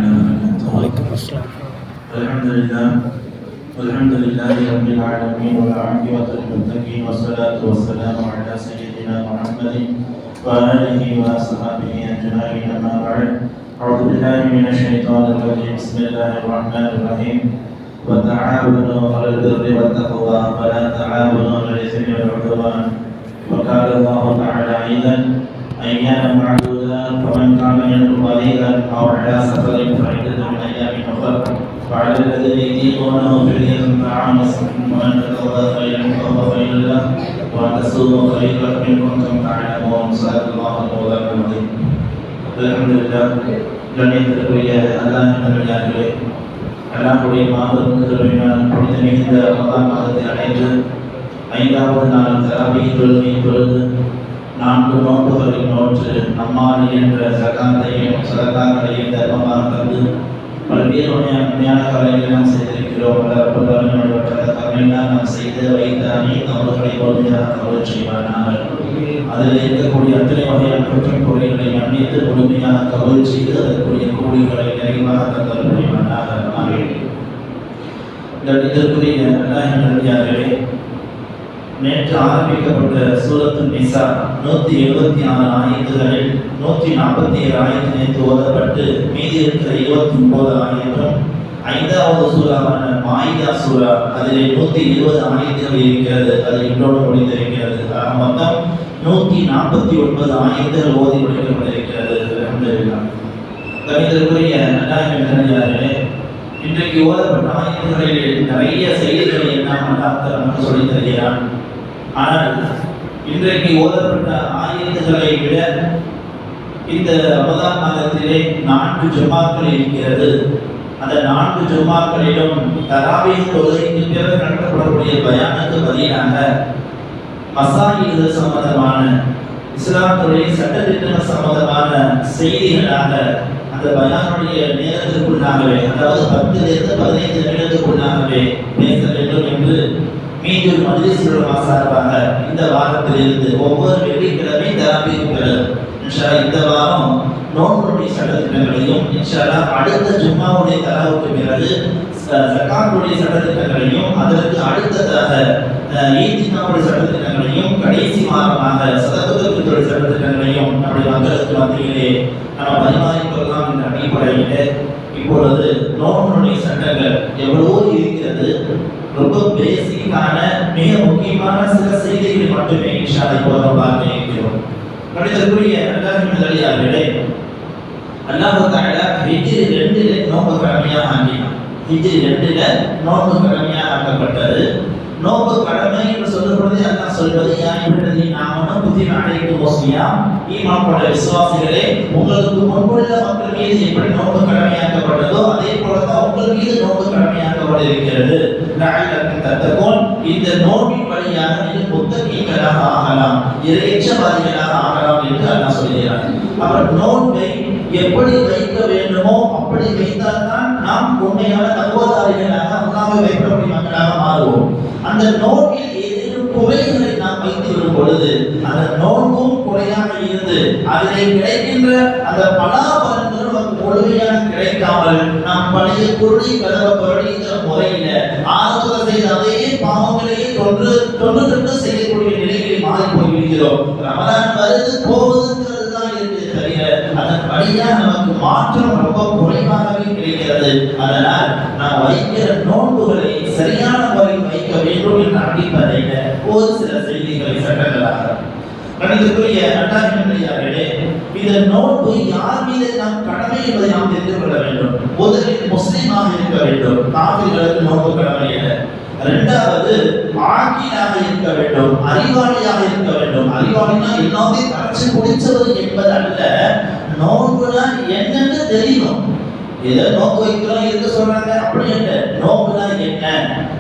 وعليكم السلام. الحمد لله رب العالمين والعاقبة للمتقين والصلاة والسلام على سيدنا محمد وآله وأصحابه أجمعين أما بعد. أعوذ بالله من الشيطان الرجيم. بسم الله الرحمن الرحيم. وتعاونوا على البر والتقوى ولا تعاونوا على الإثم والعدوان. وقال الله تعالى أيضا أياما معدودات فمن كان منكم مريضا أو على سفر فعدة من أيام أخر وعلى الذين يطيقونه فدية طعام مسكين وأن تتوضأ خيرا فهو خير له وأن تصوموا خير لكم إن كنتم تعلمون. صدق الله العظيم. الحمد لله. கண்ணியத்திற்குரிய அல்லாஹ் நல்லடியார்களே, அல்லாஹ்வுடைய மாபெரும் கிருபையினால் புனித மிகுந்த ரமலான் மாதத்தை அடைந்து 5வது நாள் தராவீஹ் தொழுகை தொழுது 4 நோன்புகளை நோற்று நம்மால் என்ற சகாத்தையும் சதகாக்களையும் தர்மமாக தந்து பல்வேறு உண்மையான காரியங்களை நாம் செய்திருக்கிறோம். கருணையினால் நாம் செய்து வைத்த அனைத்து அமல்களை முழுமையாக கவலை செய்வானாக. அதில் இருக்கக்கூடிய அத்தனை வகையான குற்றம் குறைகளை மன்னித்து முழுமையாக கவலை செய்து அதற்குரிய கூலிகளை நிறைவாக தந்தல் புரிவானாக. இதற்குரிய நல்லடியார்களே, நேற்று ஆரம்பிக்கப்பட்ட சூரத்து நிசா 176 ஆயத்துகளில் 147 ஆயத்து நேற்று ஓதப்பட்டு மீதி இருக்கிற 29 ஆயத்தும் 5வது சூறாவான மாயிதா சூரா அதிலே 120 ஆயத்துகள் இருக்கிறது. அது இன்றோடு முடிந்திருக்கிறது. மொத்தம் 149 ஆயத்துகள் ஓதி முடிக்கப்பட்டிருக்கிறது. அல்ஹம்துலில்லாஹ். கணிதற்குரிய நல்லடியார்களே, இன்றைக்கு ஓதப்பட்ட ஆயத்துகளில் நிறைய செய்திகளை எல்லாம் டாக்டர் நமக்கு சொல்லித் தருகிறான். ஆனால் இன்றைக்கு ஓதப்பட்ட ஆயத்துகளை விட இந்த ரமலான் மாதத்திலே 4 ஜும்மாக்கள் இருக்கிறது. அந்த 4 ஜும்மாக்களிலும் தராவீஹ் தொழுகைக்கு பிறகு நடத்தப்படக்கூடிய பயானுக்கு பதிலாக மசாயில் சம்பந்தமான இஸ்லாத்துடைய சட்டத்திட்டம் சம்பந்தமான செய்திகளாக அந்த பயானுடைய நேரத்திற்குள்ளாகவே, அதாவது 10 to 15 நிமிடத்துக்குள்ளாகவே பேச வேண்டும் என்று மீண்டும் மஜ்லிஸுல் சார்பாக இந்த வாரத்திலிருந்து ஒவ்வொரு வெள்ளிக்கிழமை தராவீஹ் இன்ஷா இந்த வாரம் நோன்புடைய சட்டத்திட்டங்களையும் இன்ஷா அடுத்த ஜும்மாவுடைய தராவுக்கு பிறகு ஜகாத்துடைய சட்டத்திட்டங்களையும் அதற்கு அடுத்ததாக ஈத்திகாவுடைய சட்டத்திட்டங்களையும் கடைசி வாரமாக சதகத்துடைய சட்டத்திட்டங்களையும் நம்முடைய மக்களுக்கு மத்தியிலே நாம் பரிமாறிக்கொள்ளலாம் என்ற அடிப்படையிலே இப்பொழுது நோன்புடைய சட்டங்கள் எவ்வளவோ இருக்கிறது. ரொம்ப பேசிக்கான மிக முக்கியமான சில செய்திகளை மட்டுமே இன்ஷா இப்போது பார்க்க இருக்கிறோம். கணிதற்குரிய நல்லடியார்களே, அல்லாஹ் தஆலா ஹிஜ்ரி 2ல நோன்பு கடமையாக ஆக்கினான். ஹிஜ்ரி 2ல நோன்பு கடமையாக ஆக்கப்பட்டது. நோன்பு கடமை என்று சொல்லப்படுவது அல்லாஹ் சொல்வது யாரிடத்தில் நாம குத்திப அலைக்கும் வஸியாம், ஈமான் கொண்ட விசுவாசிகளே, உங்களுக்கு முன்புள்ள மக்கள் மீது எப்படி நோன்பு கடமையாக்கப்பட்டதோ அதே போல தான் உங்கள் மீது நோன்பு கடமையாக்கப்பட்டிருக்கிறது. லஅல்லக்கும் தத்தகூன், இந்த நோன்பின் வழியாக நீங்கள் முத்தகீன்களாக ஆகலாம், இறையச்சவாதிகளாக ஆகலாம் என்று அல்லாஹ் சொல்கிறார். அவர் நோன்பை எப்படி வைக்க வேண்டுமோ அப்படி வைத்தால்தான் நாம் உண்மையான தக்குவாதாரிகளாக அல்லாஹ்வை பயப்படக்கூடிய மக்களாக மாறுவோம். அந்த நோன்பில் ஏதேனும் குறைகளை நாம் வைத்து விடும் பொழுது அந்த நோன்பும் குறையாக இருந்து அதிலே கிடைக்கின்ற அந்த பலாபலன்கள் நமக்கு முழுமையாக கிடைக்காமல் நாம் பழைய பொருளை கதவை புரடிக்கிற முறையில ஆறுதல் செய்த அதே பாவங்களையே தொன்று செய்யக்கூடிய நிலைகளை மாறி போய்விடுகிறோம். ரமலான் வருது போவதுங்கிறது தான் இருக்கு தவிர அதன் வழியாக நமக்கு மாற்றம் ரொம்ப குறைவாகவே கிடைக்கிறது. அதனால் நாம் வைக்கிற நோன்புகளை சரியான முறையில் வைக்க வேண்டும் என்ற அடிப்படையில ஒரு சில செய்திகளை சட்டங்களாக கணிதற்குரிய நல்லடியார்களே, இந்த நோன்பு யார் மீது நாம் கடமை என்பதை நாம் தெரிந்து கொள்ள வேண்டும். முதலில் முஸ்லிமாக இருக்க வேண்டும். காஃபிர்களுக்கு நோன்பு கடமை இல்லை. 2வது ஆகிலாக இருக்க வேண்டும், அறிவாளியாக இருக்க வேண்டும். அறிவாளினா எல்லாமே கரைச்சு குடிச்சது என்பது அல்ல, நோன்புனா என்னன்னு தெரியணும். ஏதோ நோன்பு வைக்கிறோம் இருக்க சொல்றாங்க அப்படி இல்லை. நோன்புனா என்ன,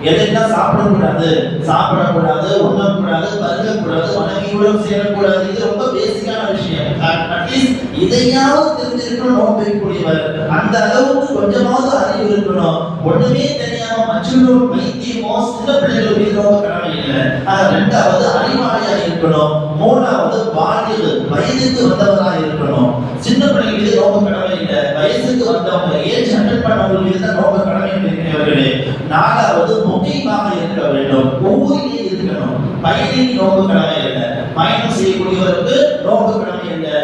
எதையெல்லாம் சாப்பிடக்கூடாது, உண்ணக்கூடாது, பருகக்கூடாது, மனைவியுடன் சேரக்கூடாது, இது ரொம்ப பேசிக்கான விஷயம். அட்லீஸ்ட் இதையாவது தெரிஞ்சிருக்கணும் நோன்பு வைக்கக்கூடியவர். அந்த அளவுக்கு கொஞ்சமாவது அறிவு இருக்கணும். ஒண்ணுமே தெரியாம மற்றொரு வைத்தியமோ சில பிள்ளைகள் மீது நோன்பு கடமை இல்லை. 2வது அறிவாளியாக இருக்கணும். 3வது வயதுக்கு வந்தவராக இருக்கணும். சின்ன பிள்ளைகள் மீது நோன்பு கடமை இல்லை. வயசுக்கு வந்தவங்க நாலாவது முக்கியமாக இருக்க வேண்டும், ஊரிலே இருக்கணும். பயணிக்கு நோன்பு கடமை இல்லை, பயணம் செய்யக்கூடியவருக்கு நோன்பு கடமை இல்லை,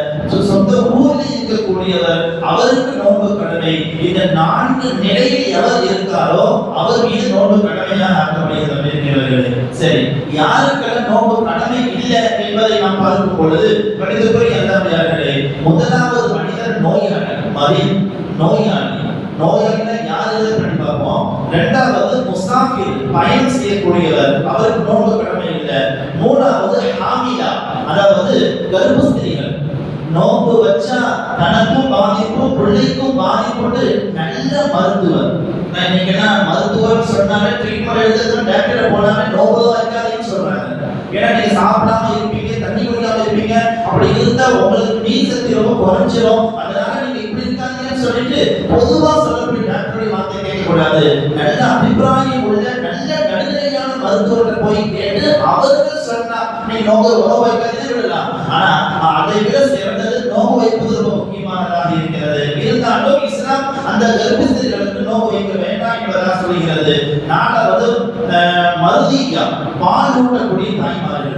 சொந்த ஊரில் இருக்கக்கூடியவர் அவருக்கு நோன்பு கடமை. இந்த 4 நிலையில் எவர் இருக்காரோ அவர் மீது நோன்பு கடமையாக ஆக்கப்படுகிறது. சரி, யாருக்கெல்லாம் நோன்பு கடமை இல்லை என்பதை நாம் பார்க்கும் பொழுது கணிதத்துறை அல்லாமையார்களே, முதலாவது மனிதர் நோயாளி, நோயாளினா யாரு பண்ணி பார்ப்போம். இரண்டாவது முசாஃபிர், பயணம் செய்யக்கூடியவர், அவருக்கு நோன்பு கடமை இல்லை. மூணாவது ஹாமிலா, அதாவது கர்ப்பஸ்திரிகள், நோன்பு வச்சா தனக்கும் பாதிப்பு பிள்ளைக்கும் பாதிப்பு. நல்ல மருத்துவர், இன்னைக்கு மருத்துவர் சொன்னாலே ட்ரீட்மெண்ட் எடுத்து டாக்டர் போனாலே நோன்பு வைக்காதீங்கன்னு சொல்றாங்க. ஏன்னா நீங்க சாப்பிடாம இருப்பீங்க, தண்ணி குடிக்காம இருப்பீங்க, அப்படி இருந்தா உங்களுக்கு நீர் சக்தி ரொம்ப குறைஞ்சிரும், அதனால நீங்க இப்படி இருக்காதீங்கன்னு சொல்லிட்டு பொதுவா சொல்லக்கூடிய டாக்டருடைய வார்த்தை கேட்கக்கூடாது. நல்ல அபிப்பிராயம் உள்ள நல்ல நடுநிலையான மருத்துவர்கிட்ட போய் கேட்டு அவர்கள் சொன்னா நீ நோன்பு வைக்காதீங்கன்னு விடலாம். ஆனா அதை விட சிறந்தது நோன்பு வைப்பது ரொம்ப முக்கியமானதாக இருக்கிறது. இருந்தாலும் இஸ்லாம் அந்த கர்ப்பஸ்திரிகளுக்கு நோன்பு வைக்க வேண்டாம் என்பதாக சொல்கிறது. நாலாவது மருதியா, பால் ஊட்டக்கூடிய தாய்மார்கள்,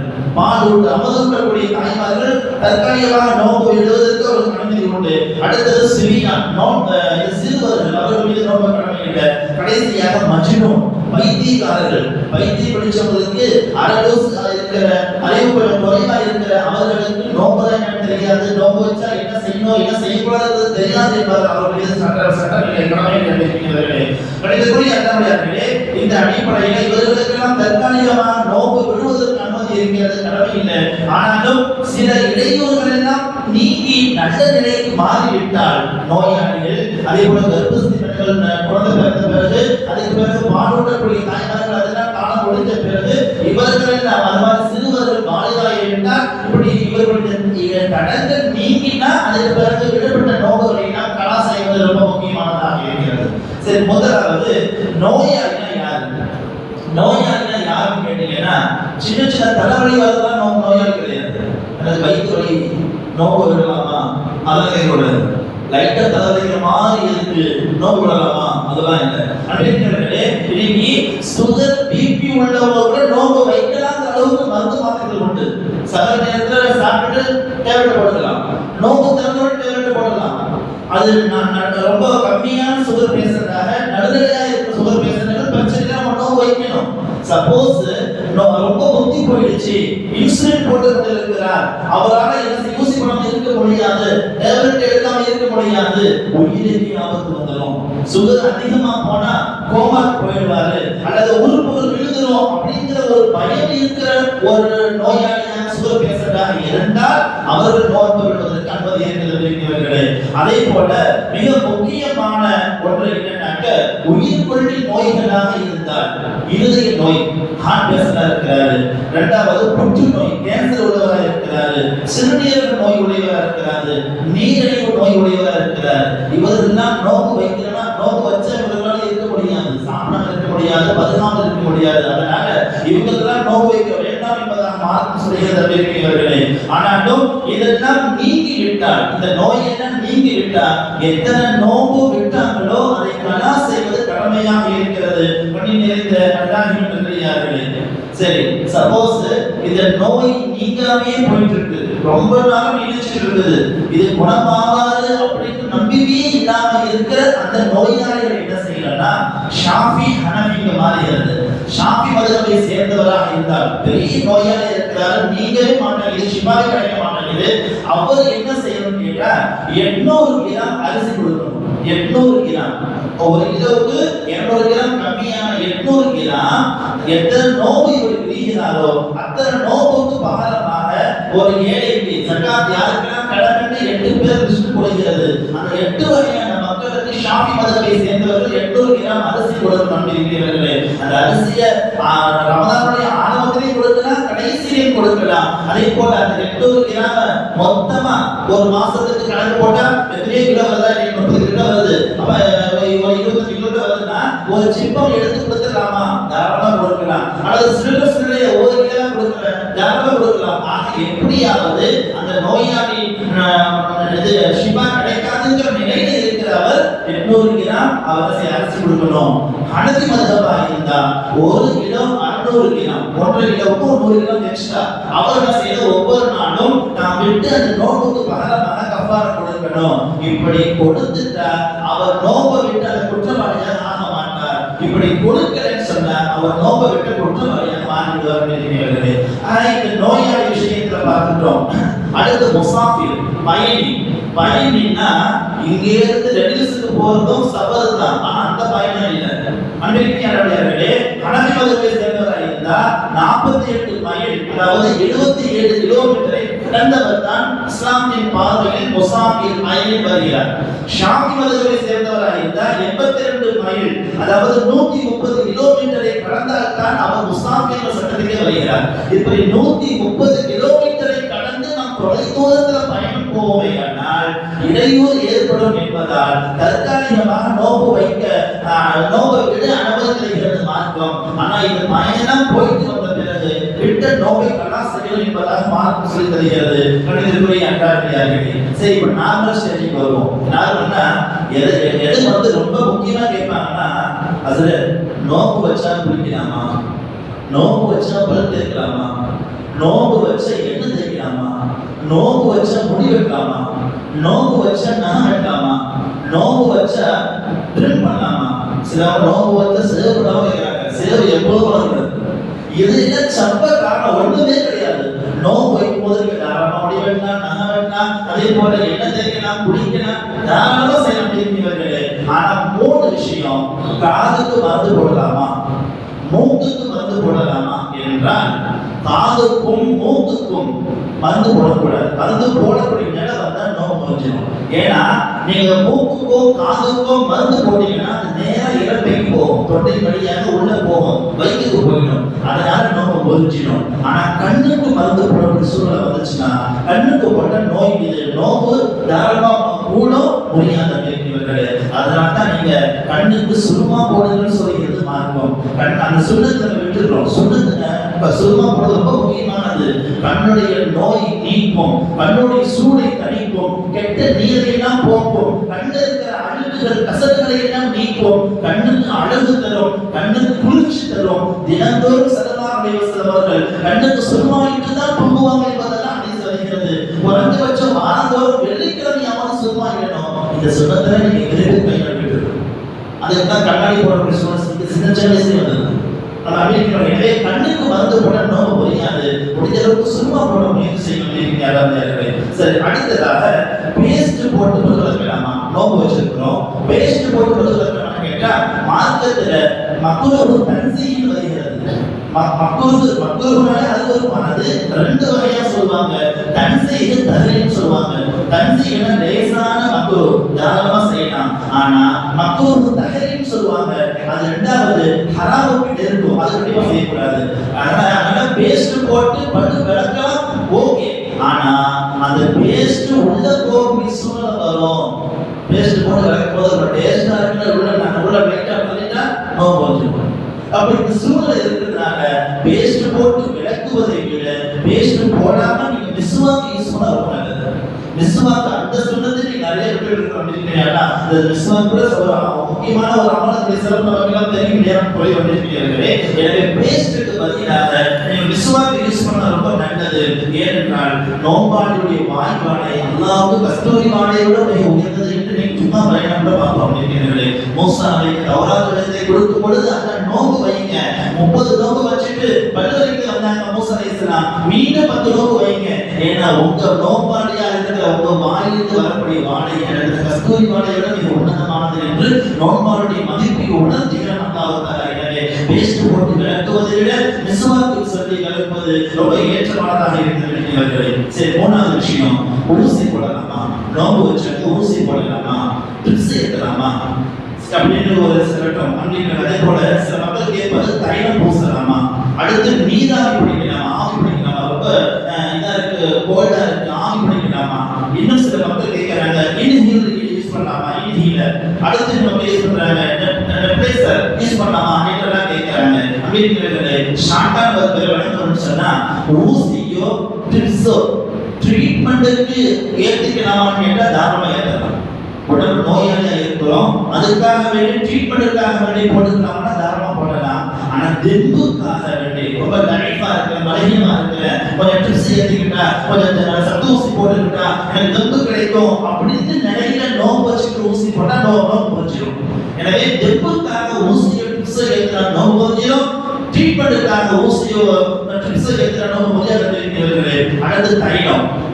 அமுதூட்டக்கூடிய தாய்மார்கள் தற்காலிகமாக நோன்பு விடுவதற்கு அவர்களுக்கு அனுமதி உண்டு. அடுத்தது சிவியான், சிறுவர்கள், அவர்கள் மீது நோன்பு கடமை இல்லை. கடைசியாக மஜ்னூன், பைத்தியக்காரர்கள், பைத்தியம் பிடிச்சவங்களுக்கு அரடோஸ் இருக்கிற அறிவு குறைவா இருக்கிற அவர்களுக்கு நோன்பு தான் தெரியாது, நோன்பு வச்சா என்ன செய்யணும் என்ன செய்யக்கூடாது தெரியாது என்பதால் அவர்களுடைய சட்டங்களை கடமை நிறைவேற்றுகிறார்களே. கணிதத்துறை அல்லாமையார்களே, இந்த அடிப்படையில் இவர்களுக்கெல்லாம் தற்காலிகமாக நோன்பு விடுவதற்கு அனுமதி இருக்கிறது, கடமை இல்லை. ஆனாலும் சில இடையூறுகள் எல்லாம் நீங்கி நல்ல நிலைக்கு மாறிவிட்டால் நோயாளிகள், அதே போல கர்ப்பஸ்தி பெண்கள் குழந்தை பிறந்த பிறகு, அதுக்கு பிறகு பாலூட்டக்கூடிய தாய்மார்கள் அதெல்லாம் காலம் முடிஞ்ச பிறகு இவர்கள் அது சிறுவர்கள் பாலிதாயிட்டால் இப்படி இவர்களுடைய தடங்கள் நீங்கினா அதுக்கு பிறகு விடுபட்ட நோய்களை நாம் கலா செய்வது ரொம்ப முக்கியமானதாக இருக்கிறது. சரி, முதலாவது நோயாளினா யாரு? நோயாளினா யாருன்னு கேட்டீங்கன்னா, சின்ன சின்ன தலைவலி வரதான் நோயாளி கிடையாது. அல்லது வயிற்று வலி நோம்பு விடலாமா? அதெல்லாம் லைட்டா தலைவலிக்கிற மாதிரி இருக்கு, நோம்பு விடலாமா? அதெல்லாம் இல்லை. அப்படிங்கிறவர்களே, இன்னைக்கு சுகர் பிபி உள்ளவங்க நோம்பு வைக்கலாங்கிற அளவுக்கு மருந்து மாத்திரைகள் உண்டு. சில நேரத்தில் சாப்பிட்டு டேப்லெட் போடலாம், நோம்பு திறந்தோட டேப்லெட் போடலாம். அது ரொம்ப கம்மியான சுகர் பேஷண்டாக நடுநிலையா இருக்கிற சுகர் பேஷண்ட்கள் பிரச்சனை நோம்பு வைக்கணும். சப்போஸ் ரொம்ப புத்தி போயிடுச்சு, இன்சுலின் போட்டு இருக்கிறார், அவரால் யூசி பண்ணாம இருக்க முடியாது, டேப்லெட் எடுக்காம இருக்க முடியாது, உயிருக்கு ஆபத்து வந்துடும். சுகர் அதிகமா போனா கோமாக்கு போயிடுவாரு அல்லது உறுப்புகள் விழுந்துரும் அப்படிங்கிற ஒரு பயம் இருக்கிற ஒரு நோயாளியான சுகர் பேஷண்டாக இருந்தால் அவர்கள் நோன்பு விடுவதற்கு அனுமதி இருக்கிறது. அதே போல மிக முக்கியமான ஒன்று என்னன்னாக்க, உயிர்கொல்லி நோய்களாக இருந்தால், இருதய நோய், ஹார்ட் பேஷண்டா இருக்கிறாரு, இரண்டாவது புற்றுநோய், கேன்சர் உள்ளவராக இருக்கிறாரு, சிறுநீரக நோய் உடையவராக இருக்கிறாரு, நீரிழிவு நோய் உடையவராக இருக்கிறார், இவரெல்லாம் நோன்பு வைக்கிறனா நோன்பு வச்சா இவர்களால் இருக்க முடியாது, சாப்பிடாம இருக்க முடியாது, பதுங்காமல் இருக்க முடியாது. அதனால இவங்கெல்லாம் நோன்பு வைக்க வேண்டாம் என்பதாக மார்க்கம் சொல்கிறது. ஆனாலும் இதெல்லாம் நீங்கி விட்டால், இந்த நோய் எல்லாம் நீங்கி விட்டால் எத்தனை நோன்பு விட்டாங்களோ அதை கலா செய்வது கடமையாக இருக்கிறது. பண்ணி நிறைந்த அல்லாஹ்வின் நல்லடியார்களே, சரி, சப்போஸ் இந்த நோய் நீங்காமே போயிட்டு இருக்கு, ரொம்ப நாள் நீடிச்சிட்டு இருக்குது, இது குணமாகாது அப்படின்னு நம்பிக்கையே இல்லாம இருக்கிற அந்த நோயாளிகள் என்ன செய்யலன்னா, ஷாஃபி ஹனஃபிக்கு மாறுகிறது. ஷாஃபி மதத்தை சேர்ந்தவராக இருந்தால் பெரிய நோயாளி இருக்கிறார், நீங்களே மாட்டேங்குது, ஷிபாவே கிடைக்க மாட்டேங்குது, அவர் என்ன செய்யணும் கேட்டா 800 கிராம் அரிசி கொடுக்கணும். 800 கிராம், ஒரு கிலோவுக்கு 200 கிராம் கம்மியான 800 கிராம் எத்தனை நோம்பு இவர் விதிக்கிறாரோ அத்தனை நோம்புக்கு பகரமாக ஒரு ஏழைக்கு ஜகாத் யாருக்கெல்லாம் கடமை 8 பேர் லிஸ்ட் கொடுக்கிறது. அந்த 8 வகையான மக்களுக்கு ஷாஃபி மதத்தை சேர்ந்தவர்கள் 800 கிராம் அரிசி கொடுக்க நம்பியிருக்கிறீர்களே. அந்த அரிசியை ரமதானுடைய ஆரம்பத்திலே கொடுக்கலாம், கடைசியிலே கொடுக்கலாம். அதே போல அந்த 800 கிராம் மொத்தமா ஒரு மாசத்துக்கு கணக்கு போட்டா எத்தனை கிலோ வருதா? 30 கிலோ வருது. அப்ப 25 கிலோ வருதுன்னா ஒரு சிப்பம் எடுத்து கொடுத்துடலாமா? தாராளமா கொடுக்கலாம். அல்லது சிறுடைய ஒரு கிலோ கொடுக்கலாம், தாராளமா கொடுக்கலாம். ஆக எப்படியாவது அந்த நோயாளி ஷிபா கிடைக்காதுங்கிற நிலையில இருக்கிறவர் 800 கிராம் அவசியம் அரிசி கொடுக்கணும். ஹனஃபி மذஹபா இருந்தா 1 கிலோ 600 கிராம் 1.5 கிலோவுக்கு 100 கிராம் எக்ஸ்ட்ரா அவர்கள் செய்த ஒவ்வொரு நாளும் நாம் விட்டு அந்த நோம்புக்கு பகரமாக கஃபாரா கொடுக்கணும். இப்படி கொடுத்துட்டா அவர் நோம்பை விட்டு அந்த குற்றவாளியாக ஆக மாட்டார். இப்படி கொடுக்கலன்னு சொன்னா அவர் நோம்பை விட்டு குற்றவாளியாக மாறிடுவார். இந்த நோயாளி விஷயத்துல பார்த்துட்டோம். அடுத்து முசாஃபிர் பயணின்னா இங்கே இருந்து ரெடியூஸ்க்கு போறதும் சபர் தான். ஆனா அந்த பயணம் இல்லை. அன்றைக்கு ஹனஃபி மذஹபை சேர்ந்தவராக இருந்தா 48 மைல் அதாவது 77 கிலோமீட்டரை கடந்தவர் தான் இஸ்லாமின் பார்வையில் முசாஃபிர் மைல் வருகிறார். ஷாஃபி மذஹபை சேர்ந்தவராக இருந்தா 82 மைல் அதாவது 130 கிலோமீட்டரை கடந்தால் தான் அவர் முசாஃபிர் சட்டத்திலே வருகிறார். இப்படி 130 கிலோமீட்டரை கடந்து நாம் தொலைதூரத்தில் பயணம் போவேயானால் இடையூறு ஏற்படும் என்பதால் தற்காலிகமாக நோம்பு வைக்க நோம்பை விட அனுமதிக்கிறது மார்க்கம். ஆனா இது பயணம் போயிட்டு வந்த பிறகு விட்ட நோம்பை கலா செய்யணும் என்பதாக மார்க்கம் சொல்லி தருகிறது. கணிதத்துறை அன்றாடியார்களே, சரி இப்ப நார்மல் ஸ்டேஜுக்கு வருவோம். நார்மல்னா எது வந்து ரொம்ப முக்கியமா கேட்பாங்கன்னா அதுல நோம்பு வச்சா குளிக்கலாமா, நோம்பு வச்சா பல் தேய்க்கலாமா, நோம்பு வச்சா எண்ணெய் தேய்க்கலாமா, நோம்பு வச்சா முடி வைக்கலாமா, நோம்பு வச்சா நகம் வைக்கலாமா, நோம்பு வச்சா ட்ரிம் பண்ணலாமா, சில நோம்பு வச்சா சேவ் பண்ணாம வைக்கிறாங்க. சேவ் எப்போதும் வளர்க்கிறது இது என்ன சப்ப காரணம் ஒண்ணுமே கிடையாது. நோம்பு வைக்கும் போது தாராளமா முடி வைக்கலாம், நகம் வைக்கலாம், அதே போல எண்ணெய் தேய்க்கலாம், குடிக்கலாம், தாராளமா செய்யலாம் தெரிஞ்சவர்களே. ஆனா 3 விஷயம், காதுக்கு மருந்து போடலாமா, மூக்குக்கு மருந்து போடலாமா என்றால் காதுக்கும் மூக்குக்கும் மருந்து போடக்கூடாது. மருந்து போடக்கூடிய நிலை வந்தா நோய் முடிஞ்சிடும். ஏன்னா நீங்க மூக்குக்கும் காதுக்கும் மருந்து போட்டீங்கன்னா அது நேரம் இறப்பைக்கு போகும், தொண்டை வழியாக உள்ள போகும், வயிற்றுக்கு போயிடும், அதனால நோய் முடிஞ்சிடும். ஆனா கண்ணுக்கு மருந்து போடக்கூடிய சூழ்நிலை வந்துச்சுன்னா கண்ணுக்கு போட்ட நோய் இது நோவு தாராளமா கூட முடியாத இருக்கிறவர்களே. அதனால தான் நீங்க கண்ணுக்கு சுருமா போடுங்கன்னு சொல்லிக்கிறது மார்க்கம். அந்த சுண்ணத்தை விட்டுறோம். சுண்ணத்துங்க சுருமா போடுறது ரொம்ப முக்கியமானது. கண்ணுடைய நோய் நீக்கும், கண்ணுடைய சூடை தணிக்கும், கெட்ட நீரை எல்லாம் போக்கும், கண்ணில் இருக்கிற அழுகுகள் கசடுகளை எல்லாம் நீக்கும், கண்ணுக்கு அழகு தரும், கண்ணுக்கு குளிர்ச்சி தரும். தினந்தோறும் ஸல்லல்லாஹு அலைஹி வஸல்லம் அவர்கள் கண்ணுக்கு சுருமாயிட்டு தான் பொங்குவாங்க என்பதெல்லாம் ஹதீஸ் வருகிறது. குறைந்தபட்சம் வாரந்தோறும் வெள்ளிக்கிழமையாவது சுருமாயிடணும். இந்த சுண்ணத்தை நீங்க விரும்பி கையாளிட்டு அதுதான் கண்ணாடி போடக்கூடிய சுண்ணத்து சின்ன சின்ன வயசுல வந்தது. எனவே கண்ணுக்கு மருந்து போட நோம்பு முடியாது. முடிஞ்ச அளவுக்கு சுருமா போட முயற்சி செய்யணும். சரி, அடுத்ததாக பேஸ்ட் போட்டு முதலாமா நோம்பு வச்சிருக்கிறோம். பேஸ்ட் போட்டு முதலாமா கேட்டா மார்க்கத்துல மக்ரூஹ் தன்சீஹ் வருகிறது. மக்ரூஹ்னால அது ஒரு மனது 2 வகையா சொல்வாங்க. தன்சீஹ் தஹரீம் சொல்வாங்க. தன்சீஹ்னா லேசான மக்ரூஹ் தாராளமா செய்யலாம். ஆனா மக்ரூஹ் தஹரீம் சொல்வாங்க. அது இரண்டாவது ஹராமுக்கு நெருங்கும், அது கண்டிப்பா செய்யக்கூடாது. அதனால பேஸ்ட் போட்டு பல்லு விளக்கலாம் ஓகே. ஆனா அந்த பேஸ்ட் உள்ள போகும் சூழ்நிலை வரும். பேஸ்ட் போட்டு விளக்கும் போது டேஸ்டா இருக்குன்னு உள்ள லைட்டா பண்ணிட்டா நோம்பு வந்துடும். அப்ப இந்த சூழ்நிலை இருக்கிறதுனால பேஸ்ட் போட்டு விளக்குவதை விட பேஸ்ட் போடாம நீங்க மிஸ்வாக் யூஸ் பண்ண ரொம்ப நல்லது. மிஸ்வாக் அந்த சுண்ணத்தை நீங்க நிறைய விட்டு இருக்கீங்கன்னா அந்த மிஸ்வாக் கூட முக்கியமான ஒரு அமலத்தை சிறப்பு நமக்கு தெரியும் நேரம் போய் கொண்டிருக்கிறீர்களே. எனவே பேஸ்டுக்கு பதிலாக நீங்க மிஸ்வாக் யூஸ் பண்ண ரொம்ப நல்லது. ஏனென்றால் நோம்பாளியுடைய வாய் வாடை அல்லாஹ்வுக்கு கஸ்தூரி வாடையை விட மிக உயர்ந்தது என்று நீங்க சும்மா பயணம் பார்ப்போம் இருக்கிறீர்களே. மூசா அலைஹி தௌராத் எழுதி கொடுக்கும் பொழுது அந்த நோம்பு வைங்க, 30 நோம்பு வச்சுட்டு பல்வரைக்கு வந்தாங்க மூசா அலைஹிஸ்ஸலாம். மீண்டும் 10 நோம்பு வைங்க. ஏன்னா உங்க நோம்பாளியா இருக்கிற உங்க வாயிலிருந்து வரக்கூடிய வாடை எனக்கு கஸ்தூரி வாடையோட மிக உன்னதமானது என்று நோம்பாளுடைய மதிப்பை உணர்த்துகிறான் அல்லாஹ் தஆலா. எனவே பேஸ்ட் போட்டு விளக்குவதை விட மிஸ்வாக் சொல்லி விளக்குவது ரொம்ப ஏற்றமானதாக இருக்கிறது. சரி, 3வது விஷயம், ஊசி போடலாமா? நோம்பு வச்சுட்டு ஊசி போடலாமா, ட்ரிப்ஸ் ஏற்றலாமா அப்படின்னு ஒரு சிலட்டம் அப்படிங்கிற. அதே போல சில மக்கள் கேட்பது தைலம் பூசலாமா, அடுத்து நீராவி பிடிக்கலாமா, ஆவி பிடிக்கலாமா, ரொம்ப இதா இருக்கு கோல்டா இருக்கு ஆவி பிடிக்கலாமா. இன்னும் சில மக்கள் கேட்கறாங்க இன்ஹீலர் யூஸ் பண்ணலாமா, இன்ஹீலர். அடுத்து நம்ம யூஸ் பண்றாங்க நெப்ளைசர் யூஸ் பண்ணலாமா அப்படின்றலாம் கேட்கறாங்க. அப்படிங்கிறது ஷார்ட்டா வளர்க்கணும்னு சொன்னா ஊசியோ ட்ரிப்ஸோ ட்ரீட்மெண்ட்டுக்கு ஏற்றுக்கலாமான்னு கேட்டா தாராளமா ஏற்றலாம். உடம்பு நோயாளியா இருக்கிறோம், அதுக்காக வேண்டி ட்ரீட்மெண்ட்டுக்காக வேண்டி போட்டுக்கலாம்னா தாராளமா போடலாம். ஆனா டெங்குக்காக வேண்டி ரொம்ப லைஃபா இருக்கிற, பலகீனமா இருக்கிற, கொஞ்சம் ட்ரிப்ஸ் ஏற்றிக்கிட்டா, கொஞ்சம் சத்து ஊசி போட்டுக்கிட்டா எனக்கு டெங்கு கிடைக்கும் அப்படின்னு நிறைய நோம்பு வச்சுட்டு ஊசி போட்டா நோம்பு வச்சிடும். எனவே டெங்குக்காக ஊசியோ ட்ரிப்ஸ் ஏற்றுற நோம்பு வச்சிடும், ட்ரீட்மெண்ட்டுக்காக ஊசியோ ட்ரிப்ஸ் ஏற்றுற நோம்பு வச்சிருக்கிறே. அடுத்து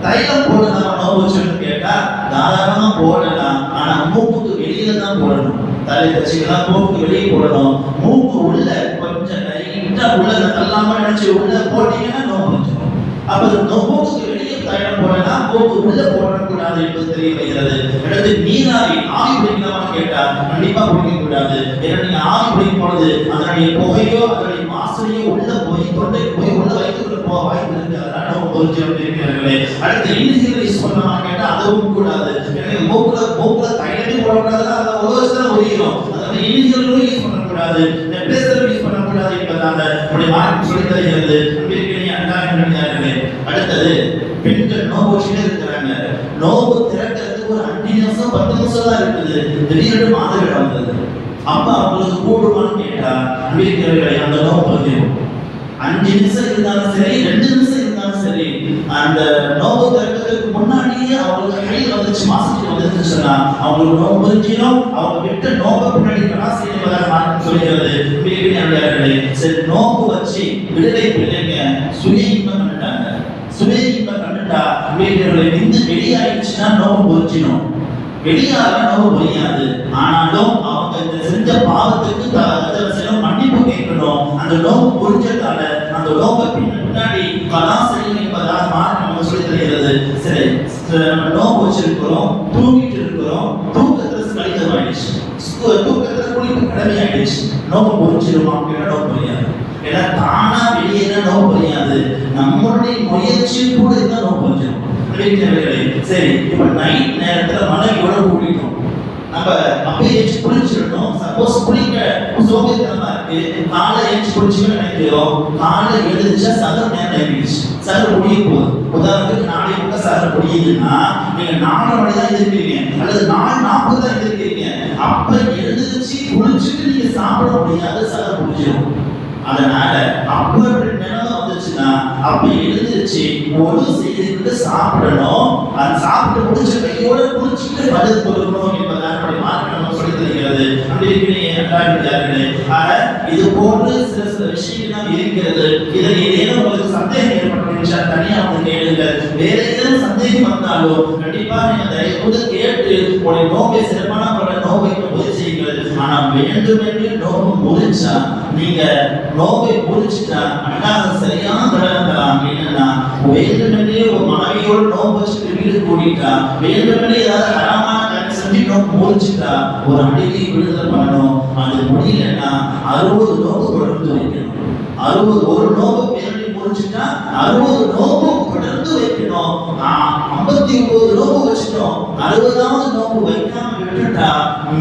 தைலம் போடலாம் நோம்பு வச்சுன்னு கேட்டா தாராளமா போடலாம். ஆனா மூக்குக்கு வெளியில தான் போடணும். தலை தச்சுக்கலாம், மூக்கு வெளியே போடணும். மூக்கு உள்ள கொஞ்சம் லைட்டா உள்ள தள்ளாம நினைச்சு உள்ள போட்டீங்கன்னா நோம்பு வச்சிடும். அப்ப மூக்குக்கு வெளியே தைலம் போடலாம், மூக்கு உள்ள போடக்கூடாது என்பது தெரிய வருகிறது. அடுத்து நீராவி ஆவி பிடிக்கலாமா கேட்டா கண்டிப்பா பிடிக்க கூடாது. ஏன்னா நீங்க ஆவி பிடிக்கும் பொழுது அதனுடைய புகையோ அதனுடைய மாசையோ உள்ள போய் தொண்டை போய் உள்ள வயிற்றுக்குள்ள போக வாய்ப்பு இருக்கு. அதனால நம்ம புரிஞ்சு இருக்கிறீர்களே. அடுத்து இன்ஹேலர் யூஸ் பண்ணலாமா கேட்டா அதுவும் கூடாது. எனவே மூக்குல தைலமே போடக்கூடாதுன்னா அதை ஒரு வருஷம் உரியும். அதனால இன்ஹேலரும் யூஸ் பண்ணக்கூடாது, நெப்ளேசரும் யூஸ் பண்ணக்கூடாது என்பதாக நம்முடைய மார்க்கம் சொல்லி தருகிறது. அடுத்தது பெண்கள் நோம்பு வச்சுட்டே இருக்கிறாங்க. நோம்பு திறக்கிறதுக்கு ஒரு 5 நிமிஷம் 10 நிமிஷம் தான் இருக்குது. திடீர்னு மாதவிடாய் வந்தது. அப்ப அவங்களுக்கு கூடுமான்னு கேட்டா நம்பிக்கைகளை அந்த நோம்பு வந்துடும். 5 நிமிஷம் இருந்தாலும் சரி, 2 நிமிஷம் இருந்தாலும் சரி, அந்த நோம்பு திறக்கிறதுக்கு முன்னாடியே அவங்களுக்கு கையில் வந்துச்சு, மாசத்துக்கு வந்துருச்சு சொன்னா அவங்களுக்கு நோம்பு இருக்கணும். அவங்க விட்டு நோம்பு பின்னாடி கலாசி என்பதாக மார்க்கம் சொல்கிறது. சரி, நோம்பு வச்சு விடுதலை பிள்ளைங்க சுய இன்பம் பண்ணிட்டாங்க. சுய இன்பம் பண்ணிட்டா வீடுகளை நின்று வெளியாயிடுச்சுன்னா நோம்பு பொறிச்சிடும். வெளியாக நோம்பு பொறியாது. ஆனாலும் அவங்க இந்த செஞ்ச பாவத்துக்கு மன்னிப்பு கேட்கணும். அந்த நோம்பு பொறிச்சதால அந்த நோம்பை பின்னாடி கலாசையும் என்பதாக மார்க்கம் சொல்லி தருகிறது. சரி, நம்ம நோம்பு வச்சிருக்கிறோம், தூங்கிட்டு இருக்கிறோம், தூக்கத்துல கடிதமாயிடுச்சு, தூக்கத்துல குளிப்பு கடமை ஆயிடுச்சு, நோம்பு பொறிச்சிருமா அப்படின்னா நோம்பு பொறியாது. ஏன்னா தானா வெளியே நோம்பு பொறியாது, நம்மளுடைய முயற்சி கூட இருந்தால் நோம்பு பொறிச்சிடும். சரி, இப்ப நைட் நேரத்துல மனைவியோட கூட்டிட்டோம், நம்ம அப்பயே ஏச்சு குளிச்சிடணும். சப்போஸ் குளிக்க சோம்பேறித்தனமா இருக்கு, காலை ஏச்சு குளிச்சுன்னு நினைக்கிறோம், காலை எழுதிச்சா சகர் நேரம் ஆகிடுச்சு, சகர் முடிய போகுது. உதாரணத்துக்கு 4 சகர் முடியுதுன்னா நீங்க 4 மணி தான் எழுதிருக்கீங்க அல்லது 4:40 தான் எழுதிருக்கீங்க. அப்ப எழுதிச்சு குளிச்சுட்டு நீங்க சாப்பிட முடியாது, சகர் முடிஞ்சிடும். அதனால அப்ப நிலைமை வந்துச்சுன்னா அப்ப எழுந்திருச்சு ஒழு செய்துட்டு சாப்பிடணும். அது சாப்பிட்டு முடிச்ச கையோட குளிச்சுட்டு பதில் கொடுக்கணும் என்பதாக மார்க்கம் சொல்லி தருகிறது. இது போன்று சில விஷயங்கள் இருக்கிறது. இதில் ஏதேனும் உங்களுக்கு சந்தேகம் ஏற்பட்டுச்சா தனியா வந்து கேளுங்க. வேற ஏதேனும் சந்தேகம் வந்தாலும் கண்டிப்பா நீங்க தயவுக்கூட கேட்டு உங்களுடைய நோக்கை சிறப்பான நோக்கை முயற்சி செய்யுங்கள். ஆனா வேண்டுமென்று நோக்கு முடிச்சா நீங்க நோக்கை முடிச்சுட்டா அல்லாஹ் சரியான பலன் தரான். என்னன்னா வேண்டுமென்றே ஒரு மனைவியோடு நோக்கு வச்சுட்டு வீடு கூட்டிட்டா, வேண்டுமென்றே ஏதாவது ஹராமான காரியம் செஞ்சு நோக்கு முடிச்சுட்டா ஒரு அடிக்கடி விடுதலை பண்ணணும். அது முடியலன்னா 60 நோக்கு தொடர்ந்து வைக்கணும். 61 நோக்கு பேரடி முடிச்சுட்டா 60 நோக்கு தொடர்ந்து வைக்கணும். 59 நோக்கு வச்சுட்டோம், 60வது நோக்கு வைக்காம விட்டுட்டா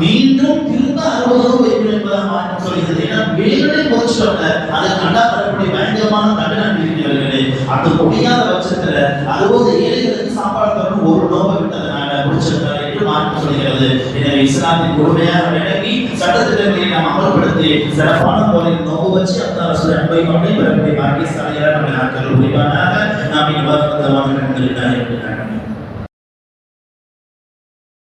மீண்டும் திரும்ப 60 நோக்கு வைக்கணும் என்பதாக மார்க்கம் சொல்கிறது. ஏன்னா வேணுனே முடிச்சுட்டோம்ல, அதை கண்டா தரக்கூடிய பயங்கரமான தண்டனை இருக்கிறவர்களே. அது முடியாத பட்சத்துல 60 ஏழைகளுக்கு சாப்பாடு தரணும், ஒரு நோக்கை விட்டதனால முடிச்சிருக்காரு என்று மார்க்கம் சொல்கிறது. எனவே இஸ்லாத்தின் முழுமையாக விளங்கி சட்டத்திட்டங்களை நாம் அமல்படுத்தி சிறப்பான முறையில் நோக்கு வச்சு அந்த ரசூல் அன்பை கொண்டே பிறப்பை பாக்கி சாலையாக நம்மை ஆட்கள் புரிவானாக. நாம் இவ்வாறு